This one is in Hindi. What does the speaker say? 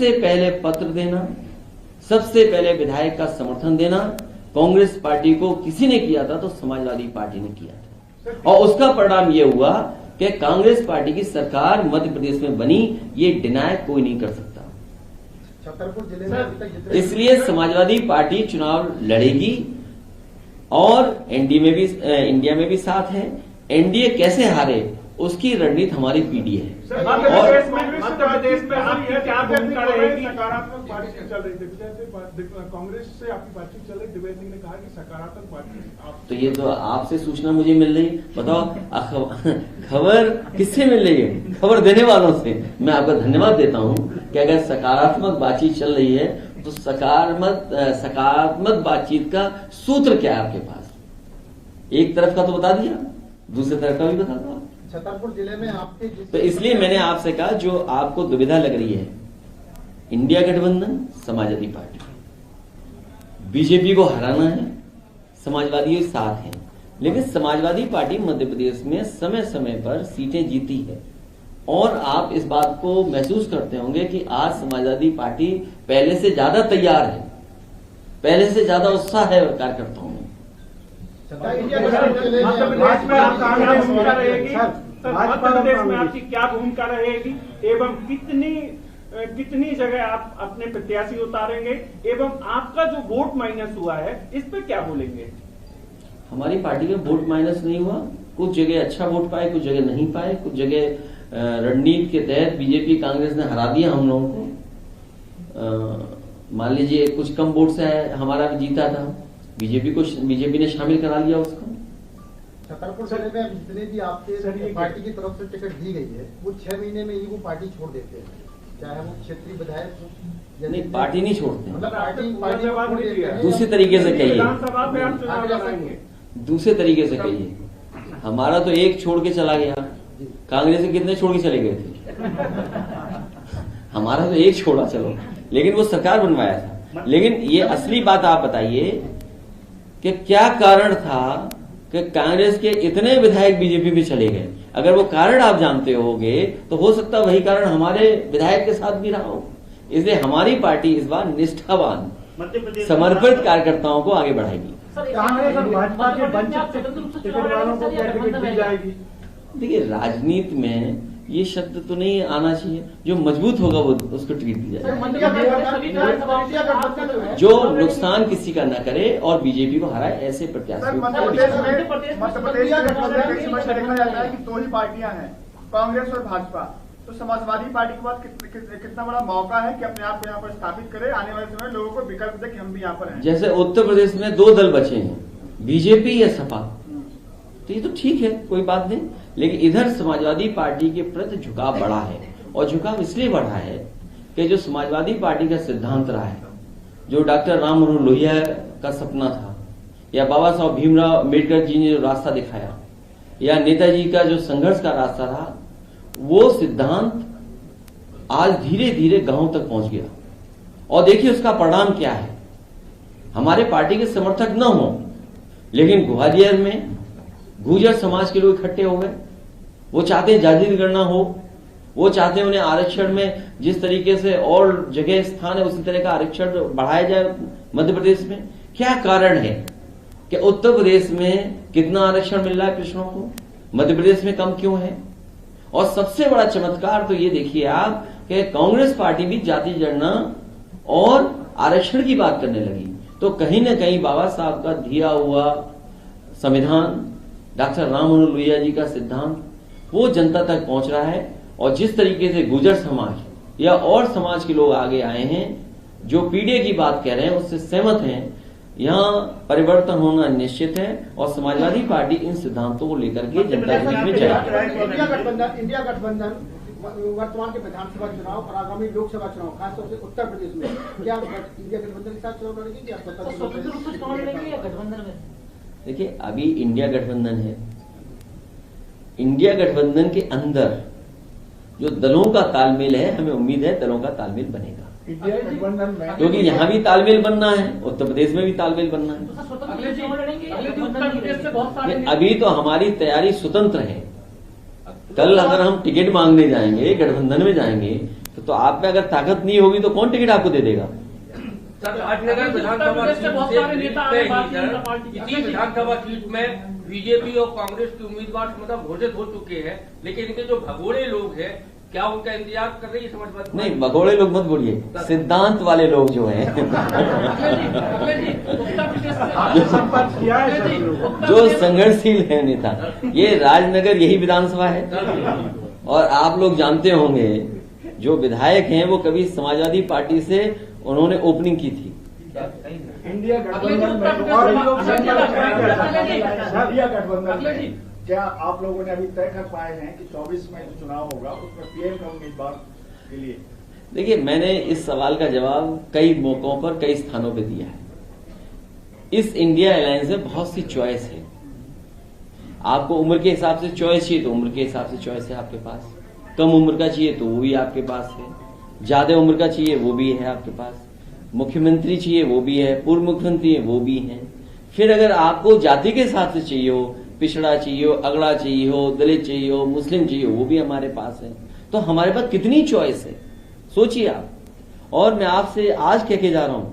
सबसे पहले पत्र देना, सबसे पहले विधायक का समर्थन देना कांग्रेस पार्टी को किसी ने किया था तो समाजवादी पार्टी ने किया था, और उसका परिणाम यह हुआ कि कांग्रेस पार्टी की सरकार मध्य प्रदेश में बनी। ये डिनाय कोई नहीं कर सकता। छतरपुर जिले में इसलिए समाजवादी पार्टी चुनाव लड़ेगी और इंडिया में भी साथ है। एनडीए कैसे हारे उसकी रणनीति हमारी पीढ़ी है। मध्य प्रदेश में आपकी क्या भूमिका रहेगी? सकारात्मक बातचीत चल रही थी, कांग्रेस से आपकी बातचीत चल रही, दिग्विजय सिंह ने कहा कि सकारात्मक बातचीत। तो ये तो आपसे सूचना मुझे मिल रही है। बताओ खबर किससे मिल रही है? खबर देने वालों से। मैं आपका धन्यवाद देता हूं कि अगर सकारात्मक बातचीत चल रही है तो सकारात्मक बातचीत का सूत्र क्या है आपके पास? एक तरफ का तो बता दिया, दूसरी तरफ का भी बता दो। छतरपुर जिले में आपके तो इसलिए मैंने आपसे कहा जो आपको दुविधा लग रही है, इंडिया गठबंधन, समाजवादी पार्टी, बीजेपी को हराना है, समाजवादी साथ हैं। लेकिन समाजवादी पार्टी मध्य प्रदेश में समय समय पर सीटें जीती है और आप इस बात को महसूस करते होंगे कि आज समाजवादी पार्टी पहले से ज्यादा तैयार है, पहले से ज्यादा उत्साह है कार्यकर्ताओं में। मध्य प्रदेश में आपकी क्या भूमिका रहेगी? मध्य प्रदेश में आपकी क्या भूमिका रहेगी एवं कितनी जगह आप अपने प्रत्याशी उतारेंगे एवं आपका जो वोट माइनस हुआ है इस पे क्या बोलेंगे? हमारी पार्टी का वोट माइनस नहीं हुआ। कुछ जगह अच्छा वोट पाए, कुछ जगह नहीं पाए, कुछ जगह रणनीति के तहत बीजेपी कांग्रेस ने हरा दिया हम लोगों को। मान लीजिए कुछ कम वोट से हमारा भी जीता था, बीजेपी ने शामिल करा लिया उसको। छतरपुर जिले में जितने भी आपके पार्टी की तरफ से टिकट दी गई है वो 6 महीने में ही वो पार्टी छोड़ देते हैं, चाहे वो क्षेत्रीय विधायक हो। नहीं, पार्टी नहीं छोड़ते। मतलब पार्टी दूसरे तरीके से कहिए, विधानसभा में आप चुनाव लड़ाएंगे। दूसरे तरीके से कहिए। हमारा तो एक छोड़ के चला गया, कांग्रेस के कितने छोड़ के चले गए थे? हमारा तो एक छोड़ा, चलो, लेकिन वो सरकार बनवाया था। लेकिन ये असली बात आप बताइए कि क्या कारण था कि कांग्रेस के इतने विधायक बीजेपी में चले गए? अगर वो कारण आप जानते होगे तो हो सकता वही कारण हमारे विधायक के साथ भी रहा हो। इसलिए हमारी पार्टी इस बार निष्ठावान, समर्पित कार्यकर्ताओं को आगे बढ़ाएगी। कांग्रेस और भाजपा के वंचित टिकट वालों को क्या टिकट दी जाएगी? देखिए, राजनीति में ये शब्द तो नहीं आना चाहिए, जो मजबूत होगा वो उसको टिकट दी जाए, जो नुकसान किसी का न करे और बीजेपी को हराए, ऐसे प्रत्याशी। मध्य प्रदेश में देखा जाता है कि 2 ही पार्टियां हैं, कांग्रेस और भाजपा। तो समाजवादी पार्टी के पास कितना बड़ा मौका है कि अपने आप को यहाँ पर स्थापित करे, आने वाले समय लोगों को विकल्प दे कि हम भी यहाँ पर हैं। जैसे उत्तर प्रदेश में 2 दल बचे हैं, बीजेपी या सपा, तो ये तो ठीक है, कोई बात नहीं। लेकिन इधर समाजवादी पार्टी के प्रति झुकाव बढ़ा है, और झुकाव इसलिए बढ़ा है कि जो समाजवादी पार्टी का सिद्धांत रहा है, जो डॉक्टर राम मनोहर लोहिया का सपना था, या बाबा साहब भीमराव अम्बेडकर जी ने जो रास्ता दिखाया, या नेताजी का जो संघर्ष का रास्ता था, वो सिद्धांत आज धीरे धीरे गांव तक पहुंच गया। और देखिए उसका परिणाम क्या है। हमारे पार्टी के समर्थक न हो, लेकिन ग्वालियर में गुर्जर समाज के लोग इकट्ठे हो गए। वो चाहते हैं जाति गणना हो, वो चाहते हैं उन्हें आरक्षण में जिस तरीके से और जगह स्थान है उसी तरह का आरक्षण बढ़ाया जाए मध्य प्रदेश में। क्या कारण है कि उत्तर प्रदेश में कितना आरक्षण मिल रहा है कृष्णों को, मध्य प्रदेश में कम क्यों है? और सबसे बड़ा चमत्कार तो ये देखिए आप कि कांग्रेस पार्टी भी जाति गणना और आरक्षण की बात करने लगी। तो कहीं ना कहीं बाबा साहब का दिया हुआ संविधान, डॉक्टर राम मनोहर लोहिया जी का सिद्धांत, वो जनता तक पहुंच रहा है। और जिस तरीके से गुर्जर समाज या और समाज के लोग आगे आए हैं, जो पीढ़ी की बात कह रहे हैं, उससे सहमत हैं, यहाँ परिवर्तन होना निश्चित है। और समाजवादी पार्टी इन सिद्धांतों को लेकर के जनता के बीच में जाएगी। इंडिया गठबंधन वर्तमान के विधानसभा चुनाव और आगामी लोकसभा चुनाव, खासतौर से उत्तर प्रदेश में, क्या इंडिया गठबंधन के साथ चुनाव लड़ेगी क्या गठबंधन में? देखिए, अभी इंडिया गठबंधन है। इंडिया गठबंधन के अंदर जो दलों का तालमेल है, हमें उम्मीद है दलों का तालमेल बनेगा, क्योंकि यहाँ भी तालमेल बनना है, उत्तर प्रदेश में भी तालमेल बनना है। अभी तो हमारी तैयारी स्वतंत्र है। कल अगर हम टिकट मांगने जाएंगे, गठबंधन में जाएंगे, तो आप में अगर ताकत नहीं होगी तो कौन टिकट आपको दे देगा? सर, राजनगर विधानसभा सीट इसी विधानसभा सीट में बीजेपी और कांग्रेस के उम्मीदवार मतलब घोषित हो चुके हैं, लेकिन इनके जो भगोड़े लोग हैं क्या उनका इंतजार कर रही है समाजवादी? नहीं, भगोड़े लोग मत बोलिए, सिद्धांत वाले लोग जो हैं संपर्क किया है जो संघर्षशील है नेता, ये राजनगर यही विधानसभा है और आप लोग जानते होंगे जो विधायक हैं वो कभी समाजवादी पार्टी से उन्होंने ओपनिंग की थी। इंडिया गठबंधन में और भी लोग इंडिया गठबंधन में क्या आप लोगों ने अभी तय कर पाए हैं कि 24 में जो चुनाव होगा उसमें पीएम का उम्मीदवार के लिए? देखिए, मैंने इस सवाल का जवाब कई मौकों पर कई स्थानों पे दिया है। इस इंडिया अलायंस में बहुत सी चॉइस है। आपको उम्र के हिसाब से चॉइस चाहिए तो उम्र के हिसाब से चॉइस है आपके पास, कम उम्र का चाहिए तो वो भी आपके पास है, ज्यादा उम्र का चाहिए वो भी है आपके पास, मुख्यमंत्री चाहिए वो भी है, पूर्व मुख्यमंत्री है वो भी है। फिर अगर आपको जाति के हिसाब से चाहिए हो, पिछड़ा चाहिए हो, अगड़ा चाहिए हो, दलित चाहिए हो, मुस्लिम चाहिए हो, वो भी हमारे पास है। तो हमारे पास कितनी चॉइस है, सोचिए आप। और मैं आपसे आज कह के जा रहा हूं